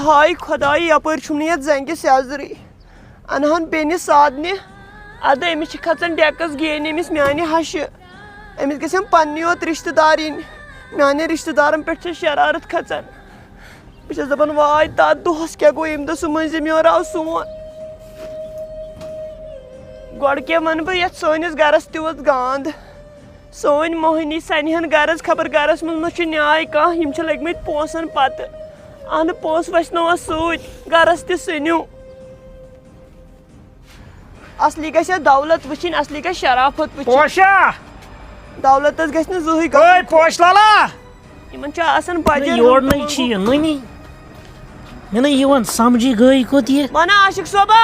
ہائے خدائی یپٲرۍ چھُم نہٕ یتھ زنٛگہِ سیٚزرٕے انہن بیٚنہِ سادنہِ ادٕ أمِس چھِ کھژان ڈیٚکس گیٚنۍ أمِس میانہِ ہشہِ أمِس گژھن پننہِ یوت رشتہٕ دار یِنۍ میانٮ۪ن رشتہٕ دارن پٮ۪ٹھ چھِ شرارت کھژان بہٕ چھس دپان واے تتھ دۄہس کیٛاہ گوٚو ییٚمہِ دۄہ سُہ مٔنٛزِم یور آو سون گۄڈٕ کیٛاہ ونہٕ بہٕ یتھ سٲنِس گرس تہِ وٲژ گانٛد سٲنۍ موہنی سنہِ ہن گرس خبر گرس منٛز ما چھُ نیاے کانٛہہ یِم چھِ لٔگمٕتۍ پونٛسن پتہٕ اہنہٕ پونٛسہٕ وسنووس سۭتۍ گرس تہِ سٕنِو اصلی گژھِ اَتھ دولت وٕچھِنۍ اصلی گژھِ شرافت وٕچھِنۍ دولتس گژھِ نہٕ زٕہٕنۍ گژھُن پوش لالا یِمن چھُ آسان بجٹ یورنٕے چھِ یہِ نٔنی مےٚ نہٕ یِوان سمجھی گٔے کوٚت یہِ ونا عاشق صٲبا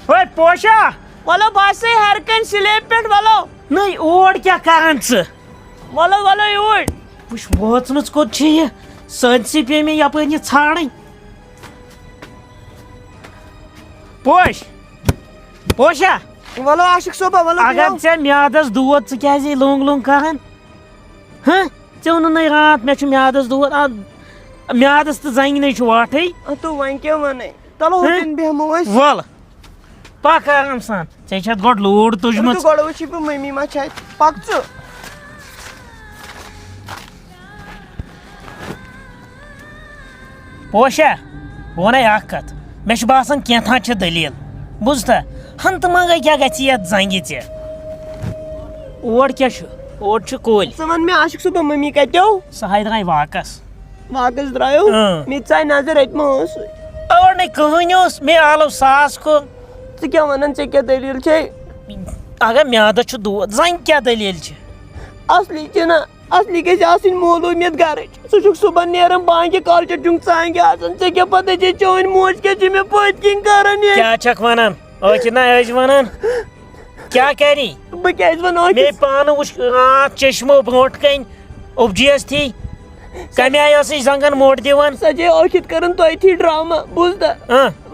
ہے پوشا وَلو بہٕ آسے ہر کَنہِ سِلیب پٮ۪ٹھ وَلو نٔے اور کیٛاہ کران ژٕ وَلو وَلو یوٗرۍ وٕچھ وٲژمٕژ کوٚت چھِ یہِ سٲرسٕے پیٚیہِ مےٚ یپٲرۍ یہِ ژھانڈٕنۍ پوش پوشا وَلو عاشق صٲبا وَلو اگر ژےٚ میادس دود ژٕ کیٛازِ لوٚنٛگ لوٚنٛگ کران ہہ ژےٚ ووٚنُے راتھ مےٚ چھُ میادس دود میادس تہٕ زنٛگنٕے چھُ واٹھٕے تہٕ وۄنۍ کیٛاہ وَنَے چلو ہوٚتٮ۪ن بیٚہمو أسۍ وَلہٕ پکھ آرام سان ژےٚ چھَتھ گۄڈٕ لوٗر تُجمٕژ گۄڈٕ وٕچھِ بہٕ مٔمی ما چھِ اَتہِ پَک ژٕ پوشا بہٕ وَنَے اکھ کتھ مےٚ چھُ باسان کینٛژھا چھِ دٔلیٖل بوٗزتھا ہنٛگتہٕ منٛگے کیٛاہ گژھِ یتھ زنٛگہِ ژےٚ اور کیٛاہ چھُ اور چھِ کُلۍ ژٕ وَن مےٚ عاشق صٲبا مٔمی کَتیو سۄ ہاے درٛاے واکس واکس درٛایو مےٚ تہِ ژاے نظر اَتہِ ما ٲس اور نَے کٕہٕنۍ اوس مےٚ آلو ساس کھو ژٕ کیٛاہ وَنان ژےٚ کیٛاہ دٔلیٖل چھے اگر میادس چھُ دود زنٛگہِ کیٛاہ دٔلیٖل چھِ اصلی چھِنہ اصلی گژھِ آسٕنۍ معلوٗمیت گرٕچ ژٕ چھُکھ صبحن نیران بانگہِ کالچہِ چھُکھ ژانگہِ آسان ژےٚ کیٛاہ پتہ چھے چٲنۍ موج کیٛاہ چھِ مےٚ پٔتۍ کِنۍ کران کیٛاہ چھکھ ونان ٲکہِ نا ٲسۍ ونان کیٛاہ کری بہٕ کیٛازِ وَنو مے پانہٕ وٕچھ راتھ چشمو برونٛٹھ کَنۍ اوبجِیس تھی کمہِ آیہِ ٲسٕے زنٛگن موٹ دِوان سۄ چھے ٲکھِتھ کران تۄہہِ ڈراما بوٗزتھا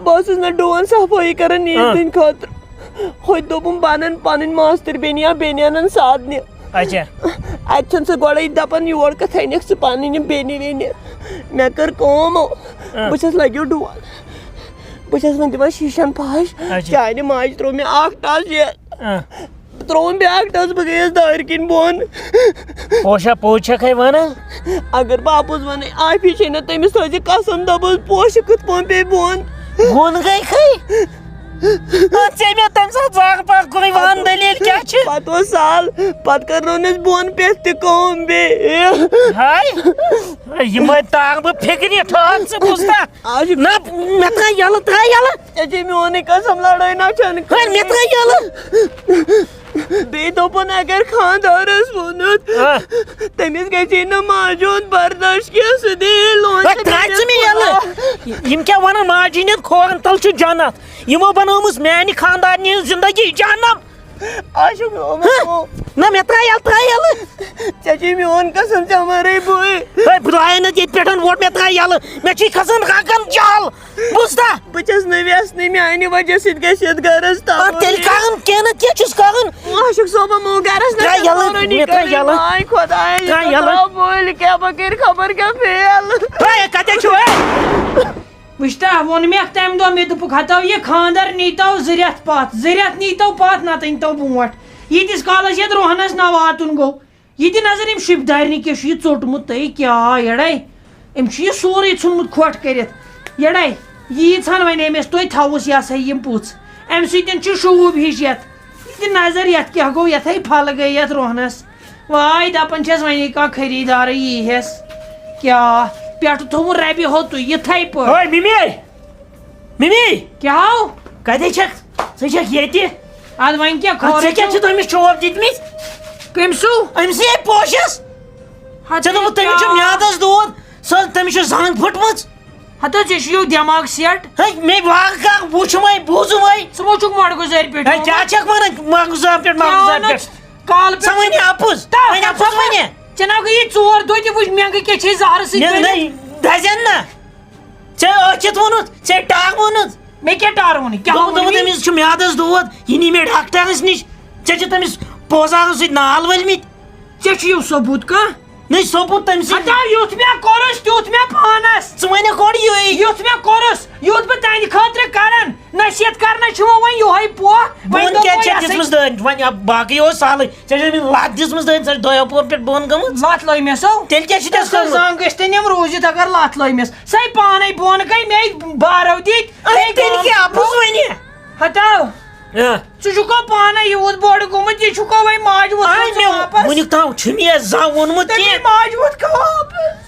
بہٕ ٲسٕس نہ ڈُوان صفٲیی کران نیٖرِ دٕنۍ خٲطرٕ ہوٚتہِ دوٚپُم بہٕ اَنن پنٕنۍ ماستٕر بیٚنہِ یا بیٚنہِ اَنن سادنہِ اچھا اَتہِ چھَنہٕ سۄ گۄڈَے دپان یور کتھ أنِکھ ژٕ پنٕنۍ یِم بیٚنہِ ویٚنہِ مےٚ کٔر کٲم بہٕ چھس لگیو ڈُوان بہٕ چھس وۄنۍ دِوان شیٖشن پھش چانہِ ماجہِ ترٛوو مےٚ اکھ ٹس ترٛووُم بیٛاکھ ٹس بہٕ گٔیس دارِ کِنۍ بۄن پوشا پوٚز چھکھے ونان اگر بہٕ اپُز ونَے آفی چھے نہ تٔمِس تھٲیزِ قسم دوٚپُس پوشہِ کِتھ پٲٹھۍ پیٚیہِ بۄن بۄن گٔے ژےٚ مےٚ تمہِ ساتہٕ زاگ پاگ کوٚرُے ون دٔلیٖل کیٛاہ چھِ پتہٕ اوس سہل پتہٕ کرنونَس بۄن پٮ۪ٹھ تہِ کٲم بیٚیہِ ہاے یِمے تاگ بہٕ فِکرِ ٹھہر ژٕ بوٗزتھا نہ مےٚ ترٛاے یَلہٕ ترٛاے یَلہٕ ژےٚ چھے میونٕے قسم لڑٲے نہ چھنہٕ مےٚ ترٛاے یَلہٕ بیٚیہِ دوٚپُن اگر خانٛدارس ووٚنُتھ تٔمِس گژھِ نہٕ ماجہِ ہُنٛد برداش کینٛہہ سُہ دِیہِ ترٛاے ژٕ مےٚ یَلہٕ یِم کیٛاہ وَنان ماجہِ ہِنٛدٮ۪ن کھورن تل چھُ جنت یِمو بنٲومٕژ میانہِ خانٛدارنہِ ہٕنٛز زندگی جہنم عاشق نہ مےٚ ترٛاے یَلہٕ ترٛاے یَلہٕ ژےٚ چھے میون قسم ژےٚ مارے بٕے بہٕ درٛاے نہٕ ییٚتہِ پٮ۪ٹھ ووٹ مےٚ ترٛاے یَلہٕ مےٚ چھُے کھسان رگن جل بوٗزتھا بہٕ چھس نہٕ ویسنٕے میانہِ وجہ سۭتۍ گژھِ یتھ گرس تیٚلہِ کرُن کینٛہہ نتہٕ کینٛہہ چھُس کرُن عاشق صٲبا مو گرس بٔلۍ کیٛاہ بہٕ کٔرِ خبر کیٛاہ فیل کتٮ۪تھ چھُو وٕچھتا ووٚن مےٚ تمہِ دۄہ مےٚ دوٚپُکھ ہتو یہِ خانٛدر نیٖتو زٕ رٮ۪تھ پتھ زٕ رٮ۪تھ نیٖتو پتھ نتہٕ أنۍتو برونٛٹھ ییٖتِس کالس یتھ روہنس نہ واتُن گوٚو یہِ تہِ نظر أمۍ شِپدارنہِ کیٛاہ چھُ یہِ ژوٚٹمُت تۄہہِ کیٛاہ یڑے أمۍ چھُ یہِ سورُے ژھُنمُت کھۄٹھ کٔرِتھ یڑے ییٖژہن وۄنۍ أمِس تُہۍ تھوُس یہِ ہسا یِم پُژھ امہِ سۭتۍ چھُ شوٗب ہِش یتھ یہِ تہِ نظر یتھ کیٛاہ گوٚو یتھے پھل گٔے یتھ روہنس واے دپان چھس وۄنۍ کانٛہہ خریٖدارٕے ییٖہس کیٛاہ پٮ۪ٹھٕ تھوٚوُن ربہِ ہوٚتُے یِتھے پٲٹھۍ مِمی کیٛاہ آو کتہِ چھکھ ژٕ چھکھ ییٚتہِ ادٕ وۄنۍ کیٛاہ ژےٚ کیٛاہ چھُ تٔمِس چوب دِتمٕتۍ کٔمۍ سُہ أمسٕے ہے پوشس ژےٚ دوٚپُتھ تٔمِس چھُ میادس دود سۄ تٔمِس چھُ زنٛگ پھٕٹمٕژ ہتو ژےٚ چھُیو دٮ۪ماغ سیٹ ہے مے واقع وٕچھ وۄنۍ بوٗزُم وۄنۍ ژٕ ما چھُکھ مۄڈگُزارِ پٮ۪ٹھ ہے کیٛاہ چھکھ ونان مۄگُزار پٮ۪ٹھ مۄگُزار پٮ۪ٹھ کالہٕ ژٕ وَنہِ اَپُز وۄنۍ اَپُز وَنہِ ژےٚ نا گٔیی ژور دۄہ تہِ وٕچھ مٮ۪نٛگہٕ کیٛاہ چھے زہرٕ سۭتۍ دزٮ۪ن نا ژےٚ ٲکھِتھ ووٚنُتھ ژےٚ ٹاگ ووٚنُتھ مےٚ کیٛاہ ٹار ووٚنُے دوٚپُتھ أمِس چھُ میادس دود یہِ نی مےٚ ڈاکٹرس نِش ژےٚ چھِ تٔمِس پوزارو سۭتۍ نال ؤلمٕتۍ ژےٚ چھُیو ثوبوٗت کانٛہہ نہ ثوبوٗت تٔمۍ سۭتۍ یُتھ مےٚ کوٚرُس تیُتھ مےٚ پانس ژٕ وَنکھ گۄڈٕ یی یُتھ دِژمٕژ دٲنۍ وۄنۍ باقٕے اوس سہلٕے ژےٚ چھےٚ لَتھ دِژمٕژ دٲنۍ ژٕ چھَکھ دۄیو پور پٮ۪ٹھ بۄن گٔمٕژ لَتھ لٲمٮ۪سو تیٚلہِ کیٛاہ چھُ ژےٚ کوٚرمُت زنٛگ گٔژھۍ تٔنِم روٗزِتھ اگر لَتھ لٲمٮ۪س سۄے پانے بۄن گٔے مے بارو دِتۍ تیٚلہِ کیٛاہ اَپُز وَنہِ ہٹاو ژٕ چھُکھو پانے یوٗت بوٚڑ گوٚمُت یہِ چھُکھو وۄنۍ ماجہِ واپس وُنیُک تام چھُنہٕ یہِ زانٛہہ ووٚنمُت کینٛہہ ماجہِ ووت واپس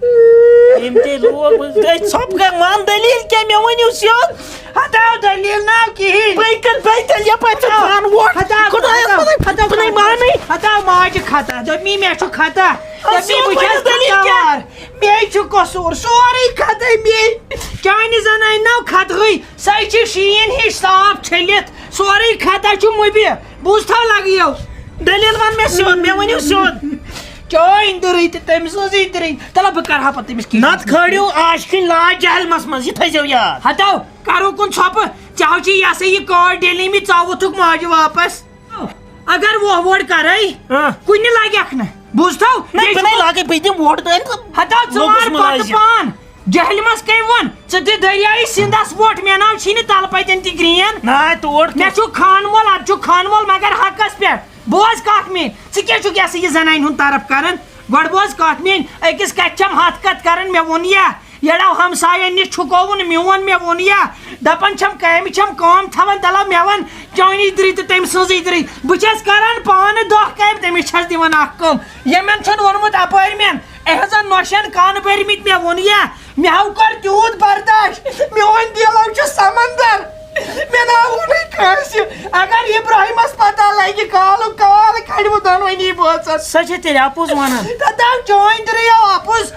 أمۍ تے لوگ ژھۄپہٕ کر وَن دٔلیٖل کیٛاہ مےٚ ؤنِو سیوٚد ہٹاو دٔلیٖل ناو کِہیٖنۍ تیٚلہِ یپٲرۍ ژٕ ژھان ووٹ خۄدایَس مانٕے ہٹاو ماجہِ خطا دوٚپمی مےٚ چھُ خطا دوٚپمی بہٕ چھَس خطاوار مے چھُ قصوٗر سورُے خطے مے چانہِ زنانہِ نو خطہٕے سۄے چھِ شیٖن ہِش صاف چھٔلِتھ سورُے خطا چھُ مُبہِ بوٗزتھا لگیو دٔلیٖل وَن مےٚ سیوٚد مےٚ ؤنِو سیوٚد چٲنۍ دٕرٕے تہٕ تٔمۍ سٕنٛزٕے دٕرٕے تَلہ بہٕ کَرٕہا پَتہٕ تٔمِس نتہٕ کھٲڑِو عاشقٕنۍ لاج جہلمس منٛز یہِ تھٲیزیو یاد ہٹاو کرو کُن ژھۄپہٕ ژےٚ چھِ یہِ ہسا یہِ کٲڈ ڈیلی مٕتۍ ژٕ ووٚتھُکھ ماجہِ واپس اگر وۄہوٲڑ کرے کُنہِ لگٮ۪کھ نہٕ بوٗزتھو لاگے بہٕ دِمہٕ ووٹ دٲنۍ ہٹاو ژٕ وار پتہٕ پان جہلمس کٔمۍ ووٚن ژٕ دِ دٔریایہِ سِنٛدس ووٹ مےٚ ناو چھی نہٕ تلہٕ پتٮ۪ن تہِ گرٛین نا تور مےٚ چھُ خان وول ادٕ چھُ خان وول مگر حقس پٮ۪ٹھ بوز کتھ میٲنۍ ژٕ کیٛاہ چھُکھ یہِ ہسا یہِ زنانہِ ہُنٛد طرف کران گۄڈٕ بوز کتھ میٲنۍ أکِس کتھِ چھم ہتھ کتھ کران مےٚ ووٚن یا یڑو ہمساین نِش چھُکووُن میون مےٚ ووٚن یا دپان چھم کامہِ چھم کٲم تھاوان تلہ مےٚ ووٚن چٲنی دٕرٕے تہٕ تٔمۍ سٕنٛزٕے دٕرٕے بہٕ چھس کران پانہٕ دۄہ کامہِ تٔمِس چھس دِوان اکھ کٲم یِمن چھُنہٕ ووٚنمُت اپٲرۍ مین احسن نۄشن کن بٔرمٕتۍ مےٚ ووٚن یا مےٚ ہاو کوٚر تیوٗت برداش میون دِلو چھُ سمندر مےٚ ناوُنٕے کٲنٛسہِ اگر ابراہیمس پتہ لگہِ کالُک کال کھڑِ دۄنوٕنی بٲژن سۄ چھےٚ تیٚلہِ اَپُز وَنان دپاو چٲنۍ دٕرٕے اپُز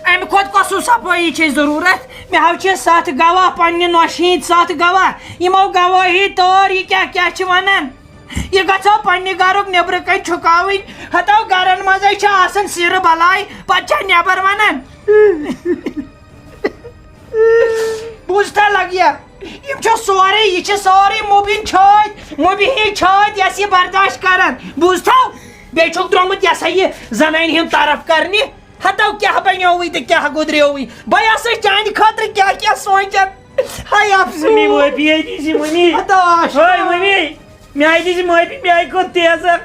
امہِ کھۄتہٕ کۄسُر صفٲیی چھے ضروٗرت مےٚ حظ چھِ 7 گواہ پننہِ نۄشہِ ہِنٛدۍ 7 گواہ یِمو گوٲہی تٲر یہِ کیٛاہ چھِ ونان یہِ گژھو پننہِ گرُک نیبرٕ کَنۍ چھُکاوٕنۍ ہتو گرن منٛزے چھِ آسان سِرٕ بلاے پتہٕ چھا نٮ۪بر ونان بوٗزتھا لگیا یِم چھِ سورُے یہِ چھِ سورُے مُبِن چھٲتۍ مُبہِ ہِنٛز چھٲتۍ یۄس یہِ برداشت کران بوٗزتھو بیٚیہِ چھُکھ درٛامُت یہِ ہسا یہِ زنانہِ ہُنٛد طرف کرنہِ ہتو کیٛاہ بنیووٕے تہٕ کیٛاہ گُدریووٕے بہٕ ہسا چانہِ خٲطرٕ کیٛاہ کیٛاہ سونٛچان ہاے معٲفی مےٚ آیہِ دِژ معٲفی مےٚ آیہِ کوٚر تیزر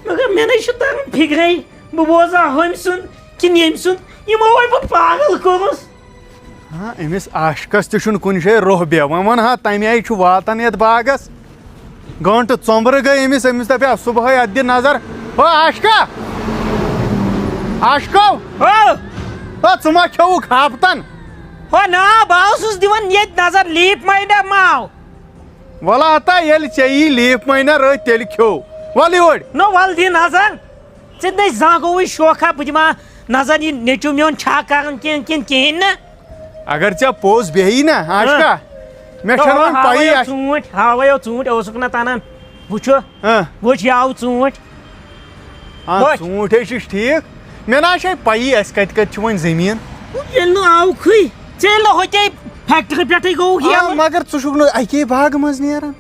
مگر مےٚ نَے چھُ تران فِکرے بہٕ بوزا ہُمہِ سُنٛد کِنہٕ ییٚمہِ سُنٛد یِمو وۄنۍ بہٕ پاگل کوٚرُس ہاں أمِس عاشقس تہِ چھُنہٕ کُنہِ جایہِ روح بے وۄنۍ وَن ہا تَمہِ آیہِ چھُ واتان یَتھ باغس گٲنٛٹہٕ ژوٚمبرٕ گٔے أمِس دپیٛاو صُبحٲے اَتھ دِ نظر او عاشقا عاشقو او ژٕ ما کھیوُکھ ہاپتن ہو نا بہٕ اوسُس دِوان ییٚتہِ نظر لیٖپ ماینڈر ما آو وَلہٕ ہتا ییٚلہِ ژےٚ یی لیٖپ ماینر أتھۍ تیٚلہِ کھیوٚو وَلہٕ یور نو وَلہٕ دِ نظر ژےٚ نَے زانٛہہ گوٚوُے شوقا بہٕ دِمہٕ ہا نظر یہِ نیٚچوٗ میون چھا کران کینٛہہ کِنہٕ کِہیٖنۍ نہٕ اگر ژےٚ پوٚز بیٚہی نا عاشقا مےٚ چھَنہٕ وۄنۍ پَیی ژوٗنٛٹھۍ ہاوَے ژوٗنٛٹھۍ اوسُکھ نہ تَنان وٕچھو وٕچھ یہِ آو ژوٗنٛٹھۍ ژوٗنٛٹھۍ ہے چھُس ٹھیٖک مےٚ نہ چھے پَیی اَسہِ کَتہِ کَتہِ چھُ وۄنۍ زٔمیٖن ییٚلہِ نہٕ آوکھٕے ژےٚ ییٚلہِ نہٕ ہوٚتے فیکٹری پٮ۪ٹھٕے گوٚوُکھ مگر ژٕ چھُکھ نہٕ اَکے باغہٕ منٛز نیران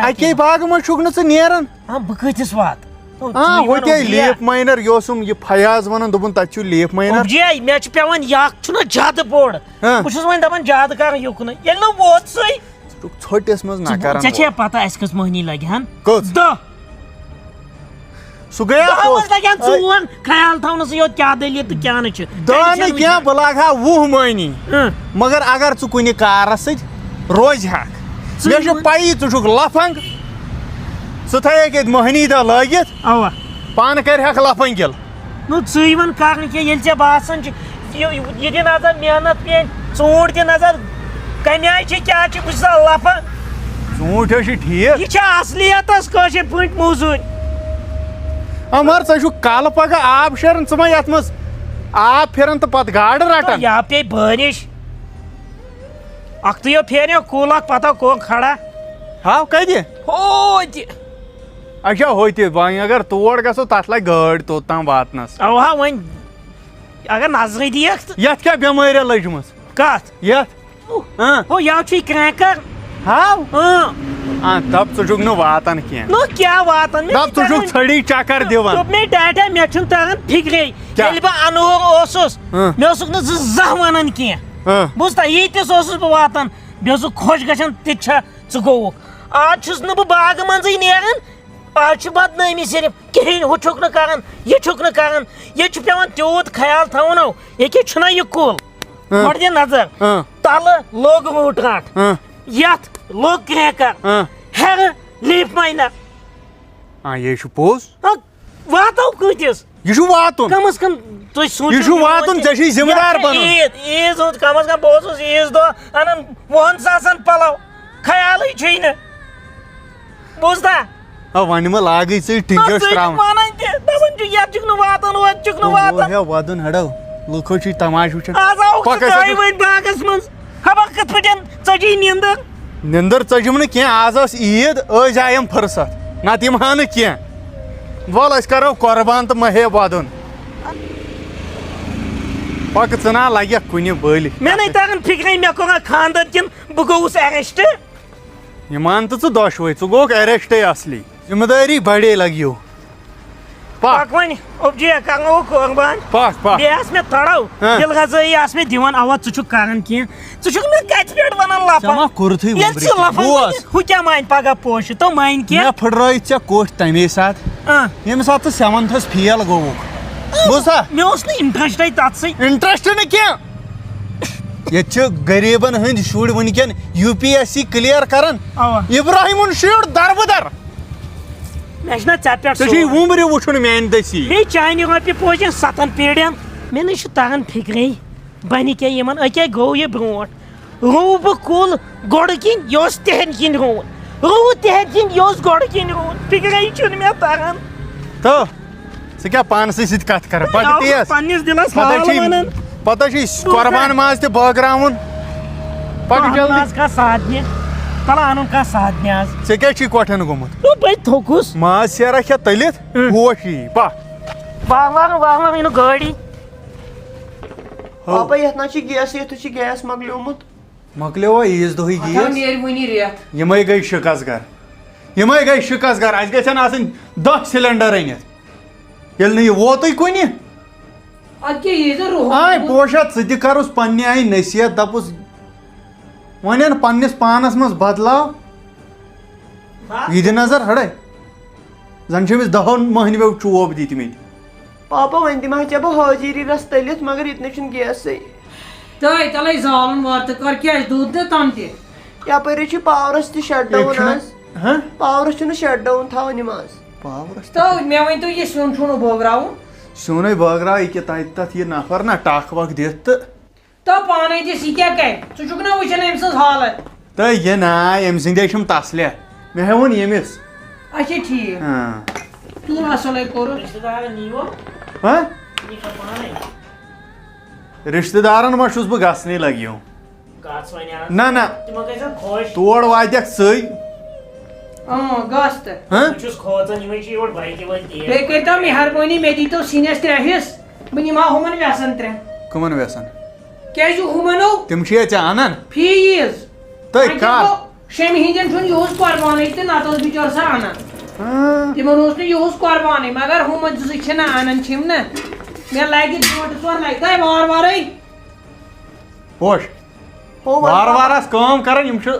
اَکے باغہٕ منٛز چھُکھ نہٕ ژٕ نیران بہٕ کۭتِس واتہٕ ہوٚتے لیپ ماینر یہِ اوسُم یہِ فیاض وَنان دوٚپُن تَتہِ چھُ لیپ ماینر جے مےٚ چھُ پیوان یہِ اکھ چھُنہ زیادٕ بوٚڑ بہٕ چھُس وۄنۍ دپان زیادٕ کران یُکنُے ییٚلہِ نہٕ ووت سُے ژٕ چھُکھ ژھوٚٹِس منٛز نہ کران ژےٚ چھے پتہ اَسہِ کٔژ مٔہنی لگہِ ہن کٔژ 10 سُہ گٔیا منٛز لگہِ ہن 4 خیال تھاونَسٕے یوت کیٛاہ دٔلیٖل تہٕ کیٛاہ نہٕ چھُ 10 نہٕ کینٛہہ بہٕ لاگہٕ ہا 20 مٔہنی مگر اگر ژٕ کُنہِ کارس سۭتۍ روزِ ہکھ مےٚ چھِ پَیی ژٕ چھُکھ لفنٛگ ژٕ تھایکھ ییٚتہِ مٔہنی دہ لٲگِتھ اوا پانہٕ کرِہکھ لفنٛگِل نو ژٕے وَن کرنہٕ کینٛہہ ییٚلہِ ژےٚ باسان چھُ یہِ دِ نظر محنت پیٚیہِ ژوٗنٛٹھۍ دِ نظر کَمہِ آیہِ چھِ کیٛاہ چھِ بہٕ چھُس لفہٕ ژوٗنٛٹھۍ حظ چھِ ٹھیٖک یہِ چھِ اصلِیتس کٲشِر پٲٹھۍ موٚزوٗرۍ مگر ژٕ چھُکھ کالہٕ پگہہ آب شیران ژٕ ما یتھ منٛز آب پھِران تہٕ پتہٕ گاڈٕ رٹان یا پیٚیہِ بٲرِش اکھتُے پھیریو کُل اکھ پتہٕ کوٚر کھڑا ہاو کتہِ ہوتہِ اچھا ہوتہِ وۄنۍ اگر تور گژھو تتھ لگہِ گٲڑۍ توٚتام واتنس اوا وۄنۍ اگر نظرٕے دِیکھ تہٕ یتھ کیٛاہ بٮ۪مٲریا لٔجمٕژ کتھ یتھ ہو یَوٕ چھُے کرٛٮ۪کر ہاو دپ ژٕ چھُکھ نہٕ واتان کینٛہہ نو کیٛاہ واتان دپ ژٕ چھُکھ ژھٔڑی چکر دِوان دوٚپ مےٚ ڈاٹا مےٚ چھُنہٕ تران فِکرے ییٚلہِ بہٕ انوور اوسُس مےٚ اوسُکھ نہٕ ژٕ زانٛہہ ونان کینٛہہ بوٗزتھا ییٖتِس اوسُس بہٕ واتان بیٚیہِ اوسُکھ خۄش گژھان تہِ چھا ژٕ گوٚوُکھ آج چھُس نہٕ بہٕ باغہٕ منٛزٕے نیران آج چھِ بدنٲمی صرف کِہیٖنۍ ہُہ چھُکھ نہٕ کران یہِ چھُکھ نہٕ کران ییٚتہِ چھُ پیٚوان تیوٗت خیال تھاوُن ییٚکیٛاہ چھُنا یہِ کُل گۄڈٕ دِ نظر تلہٕ لوٚگ روٗٹ رٹ یتھ لوٚگ کرٛیکر ہیرٕ لیٖف ماینر یہ چھُ پوٚز واتو کۭتِس یہ چھُ واتُن کم از کم تُہۍ یہ سوٗنٛچِو چھُ واتُن ژےٚ چھُے ذمہٕ دار بنُن عیٖز ہُنٛد کم از کم بہٕ اوسُس عیٖز دۄہ انان 20,000 پلو خیالٕے چھُے نہٕ بوٗزتھا وۄنۍ مہ لاگٕے ژٕ ٹِنٛگٮ۪س تراوان ونان تہِ دپان چھُ یتھ چھُکھ نہٕ واتان وۄتھ چھُکھ نہٕ واتان ودُن ہڑو لُکو چھُے تماش وٕچھان آز آوُکھ ژٕ گاے وٲلۍ باغس منٛز خبر کِتھ پٲٹھۍ ژَجی نیندٕر نِندٕر ژٔجِم نہٕ کینٛہہ آز ٲس عیٖد ٲسۍ آیم فٕرست نتہٕ یِم ہا نہٕ کینٛہہ وَل أسۍ کرو قۄربان تہٕ مہ ہے ودُن پکہٕ ژٕ نا لگیکھ کُنہِ بٔلۍ مےٚ نَے تران فِکرے مےٚ کوٚرا خانٛدر کِنہٕ بہٕ گوٚوُس ایرٮ۪سٹ یہِ مان تہٕ ژٕ دۄشوٕے ژٕ گوٚوکھ ایرٮ۪سٹے اصلی ذمہٕ دٲری بڑے لگیو پک پک وۄنۍ اوبجی کرنوو قۄربان پک پک بیٚیہِ آسہٕ مےٚ تھوڑا دِل غذٲیی آسہٕ مےٚ دِوان اوا ژٕ چھُکھ کران کینٛہہ ژٕ چھُکھ مےٚ کتہِ پٮ۪ٹھ ونان ژےٚ ما کوٚرتھٕے ییٚلہِ ژٕ لفظ ونکھ ہُہ کیٛاہ مانہِ پگاہ پوشہِ تو مانہِ مےٚ کینٛہہ پھٕٹرٲیِتھ ژےٚ کوٹھۍ تمے ساتہٕ ییٚمہِ ساتہٕ ژٕ سیونتھس فیل گوٚوُکھ بوٗزتھا مےٚ اوس نہٕ انٹرسٹے تتھ سۭتۍ انٹرسٹ نہٕ کینٛہہ ییٚتہِ چھِ غریٖبن ہٕنٛدۍ شُرۍ وٕنکٮ۪ن UPSC کلیر کران اوا ابراہیمُن شُر دربدر مےٚ چھُنا ژےٚ پٮ۪ٹھ ژےٚ چھُے وُمبرِ وٕچھُن میانہِ دٔسی بیٚیہِ چانہِ رۄپیہِ پوشن 7 پیٖرین مےٚ نَے چھُ تران فِکرے بنہِ کیٛاہ یِمن أکیٛاہ گوٚو یہِ برونٛٹھ روٗو بہٕ کُل گۄڈٕ کِنۍ یہِ اوس تِہنٛدِ کِنۍ روٗد روٗد تِہنٛدِ کِنۍ یہِ اوس گۄڈٕ کِنۍ روٗد فِکرے چھُنہٕ مےٚ تران تہٕ ژٕ کیٛاہ پانسٕے سۭتۍ کتھ کران پتہٕ تیز پننِس دِلس حال ونان پتہٕ چھُے قۄربان ماز تہِ بٲگراوُن پکہٕ جلدی آز کانٛہہ ساتھ دِ تلہٕ انُن کانٛہہ ساتھ دِ آز ژےٚ کیٛاہ چھُے کوٹھٮ۪ن گوٚمُت بہٕ تھوٚکُس ماز سیرا کھٮ۪تھ تٔلِتھ ہوش یی پکھ واہ یہِ نہٕ گٲڑی پاپا یتھ نا چھُ گیس یتھ چھُ گیس مۄکلیومُت مۄکلیوا عیٖز دۄہٕے گیس نیرِ وُنی رٮ۪تھ یِمے گٔے شِکس گر یِمے گٔے شِکس گر اَسہِ گژھن آسٕنۍ 10 سِلینڈر أنِتھ ییٚلہِ نہٕ یہِ ووتُے کُنہِ ادٕ کیٛاہ یی ژےٚ روٚہن آے پوشا ژٕ تہِ کروس پننہِ آیہِ نصیحت دپُس وۄنۍ ان پننِس پانس منٛز بدلاو یہِ دِ نظر ہڑے زن چھِ أمِس 10 مٔہنوٮ۪و چوب دِتمٕتۍ پاپا وۄنۍ دِمہا ژےٚ بہٕ حٲضیٖری رس تٔلِتھ مگر ییٚتہِ چھُنہٕ گیسٕے تٔے تلے زالُن وارٕ تہٕ کر کیٛازِ دوٗد نہٕ تم تہِ یپٲری چھُ پاورس تہِ شٹ ڈاوُن آز پاورس چھُنہٕ شٹ ڈاوُن تھاوان یِم آز پاورس تو مےٚ ؤنۍتو یہِ سیُن چھُنہٕ بٲگراوُن سیُنٕے بٲگراو ییٚکیٛاہ تتہِ تتھ یہِ نفر نا ٹکھ وکھ دِتھ تہٕ تو پانے دِس یہِ کیٛاہ کرِ ژٕ چھُکھ نا وٕچھان أمۍ سٕنٛز حالت تہٕ یہِ ناے أمۍ سٕنٛدے چھُم تسلیا مےٚ ہیوٚن ییٚمِس اچھا ٹھیٖک تیوٗتاہ اصٕلے کوٚرُتھ رِشتہٕ دارن نیٖوٕ ہاں یہِ چھا پانے رشتہٕ دارن ما چھُس بہٕ گژھنٕے لگیو گژھ وۄنۍ آز نہ نہ تِمو گژھن خۄش تور واتٮ۪کھ ژٕے گژھ تہٕ بہٕ چھُس کھوژان یِمے چھِ یورٕ بایکہِ وٲلۍ تیز بیٚیہِ کٔرۍتو مہربٲنی مےٚ دیٖتو سِنِس 3 حِصہٕ بہٕ نِمہٕ ہا ہُمن وٮ۪سن 3 کٕمن وٮ۪سن کیٛازِ ہُمنو تِم چھِیا ژےٚ انان فی عیٖز تُہۍ کر شیٚمہِ ہِنٛدٮ۪ن چھُنہٕ یِہُس قۄربانٕے تہٕ نتہٕ اوس بِچور سا انان تِمن اوس نہٕ یِہُس قۄربانٕے مگر ہُمن 2 چھِنہ انان چھِم نہ مےٚ لگہِ 2 ژور لگہِ تۄہہِ وارٕ وارٕے پوش وارٕ وارٕ آس کٲم کران یِم چھِ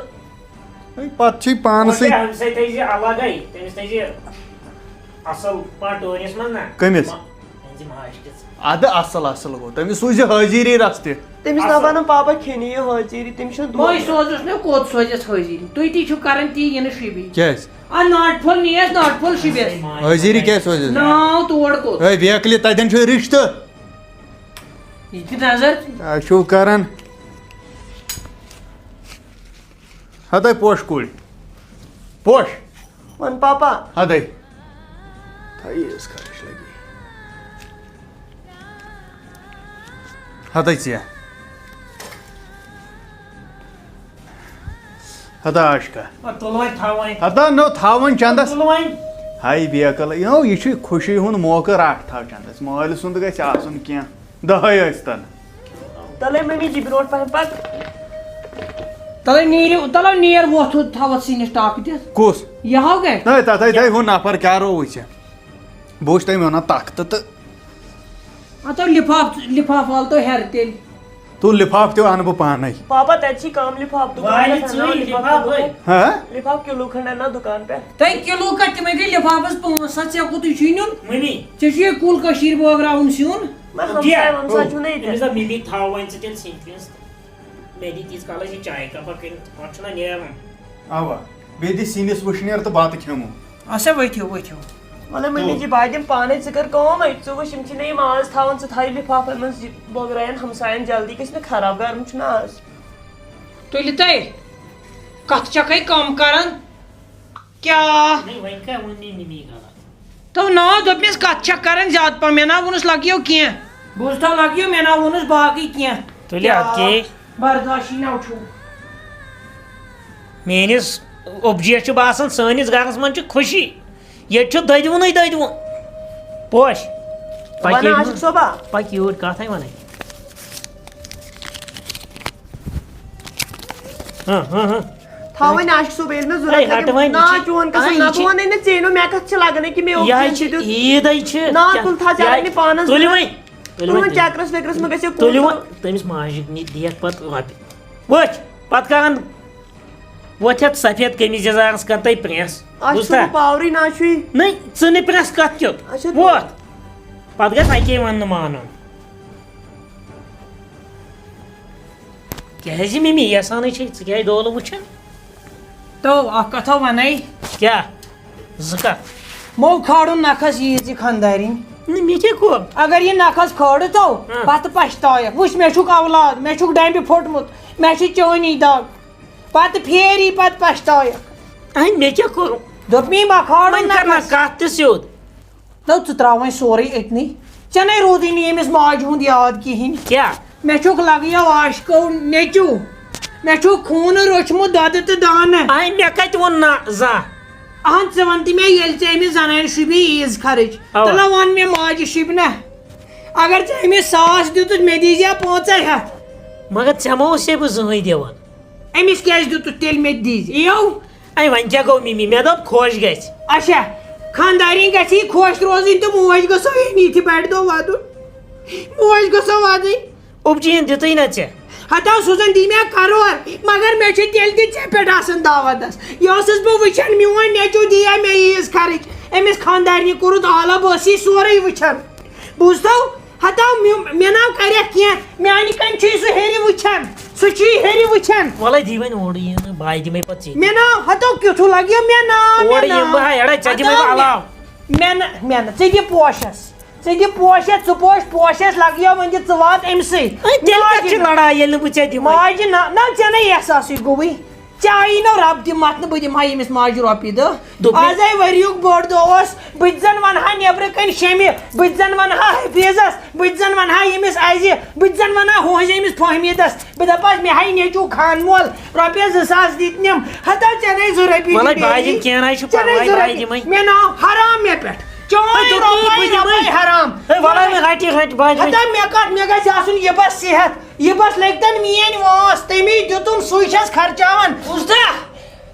پتہٕ چھُے پانسٕے أمِس سۭتۍ تھٲیزِ الگے تٔمِس تھٲیزِ اصٕل پٲٹھۍ ٹٲرِس منٛز نہ کٔمِس أنزِم ہاشٹِس ادٕ اصل اصل گوٚو تٔمِس سوٗزِ حٲضیٖری رس تہِ تٔمِس نہ بنان پاپا کھٮ۪نہِ یہِ حٲضیٖری تٔمِس چھُنہٕ بہٕ سوزُس نہٕ کوٚت سوزٮ۪س حٲضیٖری تُہۍ تہِ چھِو کران تی یِنہٕ شُبی کیٛازِ ناٹہِ پھوٚل نیس ناٹہِ پھوٚل شُبٮ۪س حٲضیٖری کیٛازِ سوزِ ناو تور کوٚت ہے بیکلہِ تتٮ۪ن چھُ رِشتہٕ یہِ تہِ نظر کیٛاہ چھُو کران ہتے پوش کُلۍ پوش وۄنۍ پاپا ہتے تھٲیِس خرٕچ لگی ہتے ژےٚ ہتا آشکا تُل وۄنۍ تھاو وۄنۍ ہتا نو تھاوُن چندس تُل وۄنۍ ہاے بیکل یہِ چھُ خوشی ہُنٛد موقعہٕ رٹھ تھاو چندس مٲلۍ سُنٛد گژھِ آسُن کینٛہہ 10 ٲسۍتن تلے ممی جی برونٛٹھ پہن پک تلے نیٖرِو تلو نیر وۄتھ تھاوَتھ سِنِس ٹاکہٕ دِتھ کُس یہِ ہاو گژھِ ہے تتھے تھٲے ہُہ نفر کیٛاہ رووُے ژےٚ بہٕ وٕچھ تٔمۍ وَنان تختہٕ تہٕ لِفاف والتو ہیرِ تیٚلہِ تو لفاف تہِ اَنہٕ بہٕ پانے پاپا تتہِ کم لفاف والی ژٕے لِفاف وٲلۍ. ہاں لفاف کلو کھنڈ انا دکان پہ تۄہہِ کِلوٗ کَتھ تِمے گٔے لِفافَس 5-7 ژےٚ کوٗتٕے چھُے نیُن مٔمی ژےٚ چھُ یہِ کُل کٔشیٖر بٲگراوُن سیُن میں ہمسائے ومسائے چھُ نہ أمِس ییٚتہِ دوٚپ مِمی تھاو وۄنۍ ژٕ تیٚلہِ سِنتھِس مےٚ دِ تیٖتِس کالس یہِ چاے کپا کٔرِتھ پتہٕ چھُنہ نیران اوا بیٚیہِ دِ سِنِس وٕشنیر تہٕ بتہٕ کھٮ۪مو اچھا ؤتھِو مطلب ممی جی بہٕ دِمہٕ پانے ژٕ کر کٲم ژٕ وٕچھ یِم چھِنہ یِم آز تھاوان ژٕ تھاو لفافن منٛز بٲگراین ہمساین جلدی گژھِ نہٕ خراب گرم چھُنہ آز تُلِو تُہۍ کَتھ چھَکھَے کَم کران کیٛاہ نہیں وۄنۍ کیٛاہ ووٚن مےٚ مِمی غلط تو نا دوٚپمِس کَتھ چھَکھ کران زیادٕ پَہم مےٚ نا ووٚنُس لَگیو کینٛہہ بوٗزتھا لَگیو مےٚ نا ووٚنُس باقٕے کینٛہہ تُلہِ اَدٕ کیٛاہ برداشی نہ چھُو میٲنِس اوٚبجِیَس چھُ باسان سٲنِس گرس منٛز چھِ خوشی ییٚتہِ چھُ دٔدوُنٕے دٔدوُن پوش وَنان عاشق صٲبا پَکہِ یوٗرۍ کَتھے وَنٕنۍ تھاو وۄنۍ عاشق صٲب ییٚلہِ مےٚ ہے ہٹ ضوٚرتھ وۄنۍ نا چون قسم نہ بہٕ وَنَے نہٕ ژےٚ نہٕ مےٚ کَتھ چھِ لگان یہِ کہِ مےٚ یہِ حظ چھِ عیٖدٕے چھِ نا تُل تھا ژےٚ اگر نہٕ پانَس تُلِو وۄنۍ تُل وۄنۍ چکرس وکرس مہ گژھِ تُلِو وۄنۍ تٔمِس ماجہِ نِش دِیَکھ پَتہٕ رۄپیہِ وٕچھ پَتہٕ کران وۄتھ یَتھ سفید قمیٖض یزارَس کر تۄہہِ پرٛٮ۪س بوٗزتھا پاورٕے نہ چھُے نٔے ژٕ نہٕ پرٛٮ۪س کَتھ کیُتھ اچھا ووت پَتہٕ گژھِ اَکے وَننہٕ مانُن کیٛازِ مِمی یَژھانٕے چھے ژٕ کیٛازِ ڈولہٕ وٕچھان تو اکھ کتھا وَنے کیٛاہ زٕ کَتھ مو کھالُن نَکھس ییٖژ یہِ خانٛدارِنۍ نہٕ مےٚ کیٛاہ کوٚر اگر یہِ نَکھس کھٲڑٕ تو پتہٕ پشتاوکھ وٕچھ مےٚ چھُکھ اولاد مےٚ چھُکھ ڈَمبہِ پھوٚٹمُت مےٚ چھِ چٲنی دگ پتہٕ پھیری پتہٕ پشتاوکھ اَہنہِ مےٚ کیٛاہ کوٚر دوٚپ مے ما کھالُن وۄنۍ کر نہ نَکھس کَتھ تہِ سیوٚد نو ژٕ تراو وۄنۍ سورُے أتنٕے ژےٚ نے روٗدٕے نہٕ ییٚمِس ماجہِ ہُنٛد یاد کِہیٖنۍ کیٛاہ مےٚ چھُکھ لگیو عاشقو نیٚچوٗ مےٚ چھُکھ خوٗنہٕ روٚچھمُت دۄدٕ تہٕ دانہٕ اَہنہِ مےٚ کَتہِ ووٚن نہ زانٛہہ اہن ژٕ وَن تہٕ مےٚ ییٚلہِ ژےٚ أمِس زنانہِ شوٗبی عیٖز خرٕچ تَلہ وَن مےٚ ماجہِ شوٗبہِ نہ اگر ژےٚ أمِس 100 دِتُتھ مےٚ دیٖزِ 500 مگر ژےٚ ما اوسے بہٕ زٕہٕنۍ دِوان أمِس کیٛازِ دِتُتھ تیٚلہِ مےٚ تہِ دیٖزِ یِیو اے وۄنۍ کیٛاہ گوٚو مِمی مےٚ دوٚپ خۄش گژھِ اچھا خانٛدارِنۍ گژھِ یہِ خۄش روزٕنۍ تہٕ موج گٔژھو یہِ یِتھِ بَڑِ دۄہ وَدُن موج گٔژھو وَدٕنۍ اوٚبجِیَن دِتُے نہ ژےٚ ہتا سوزن دی مےٚ کَرور مگر مےٚ چھِ تیٚلہِ تہِ ژےٚ پٮ۪ٹھ آسان دعوتس یہِ ٲسٕس بہٕ وٕچھان میون نیٚچوٗ دِیا مےٚ عیٖز خرٕچ أمِس خانٛدارنہِ کوٚرُتھ عالب ٲس یہِ سورُے وٕچھان بوٗزتھو ہتا مےٚ ناو کَرٮ۪کھ کینٛہہ میانہِ کَنۍ چھُے سُہ ہیٚرِ وٕچھان سُہ چھُے ہیٚرِ وٕچھان وَلَے دی وۄنۍ اورٕ یِنہٕ بہٕ دِمَے پَتہٕ ژےٚ مےٚ ناو ہتو کیُتھُ لگیو مےٚ ناو اورٕ یِمہٕ بہٕ اَڑے ژےٚ دِمَے بہٕ علاوٕ مےٚ نہٕ ژٕ دِ پوشس ژٕ دِ پوشس ژٕ پوشس لگیو وۄنۍ دِ ژٕ وات أمسٕے تیٚلہِ کَتہِ چھِ لڑایہِ ییٚلہِ نہٕ بہٕ ژےٚ دِمَے ماجہِ نہ ژےٚ نے احساسٕے گوٚوٕے ژےٚ آیی نو رب دِ متنہٕ بہٕ دِمہٕ ہا ییٚمِس ماجہِ رۄپیہِ دہ آزے ؤریُک بوٚڑ دۄہ اوس بہٕ تہِ زن ونہٕ ہا نیبرٕ کَنۍ شیٚمہِ بہٕ تہِ زن ونہٕ ہا حفیٖظس بہٕ تہِ زن ونہٕ ہا ییٚمِس اَزِ بہٕ تہِ زن ونہٕ ہا ہوہِنٛز ییٚمِس فہمیٖدس بہٕ دپہس مےٚ ہاے نیٚچوٗ خان مول رۄپیس 2000 دِتنِم ہتا ژےٚ نے 2 رۄپیہِ وَلَے بہٕ دِمہٕ کینٛہہ نہ چھُ پرواے بہٕ دِمَے مےٚ ناو حرام مےٚ پٮ۪ٹھ چٲنۍ رۄپاے حرام وَلَے وۄنۍ رَٹہِ بہٕ دِمَے ہتا مےٚ گژھِ آسُن یہِ بس صحت یہِ بس لٔگتن میٲنۍ وٲنٛس تٔمی دِتُم سُے چھس خرچاوان بوٗزتھا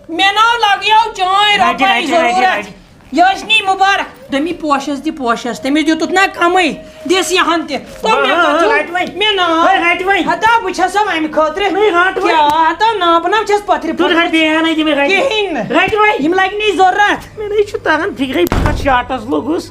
مےٚ ناو لگیو چٲنۍ رۄپاے ضروٗرت یٲشنی مُبارک دوٚپمی پوشس دِ پوشس تٔمِس دِتُتھ نہ کمٕے دِس یہِ ہن تہِ مےٚ ناو ہتا بہٕ چھسا اَمہِ خٲطرٕ کیٛاہ ہتا ناو ناو چھس پتھرِ کِہیٖنۍ نہٕ یِم لگہِ نہٕ ضروٗرت مےٚ نَے چھُ تَران فِکرے بہٕ کَتھ شاٹس لوٚگُس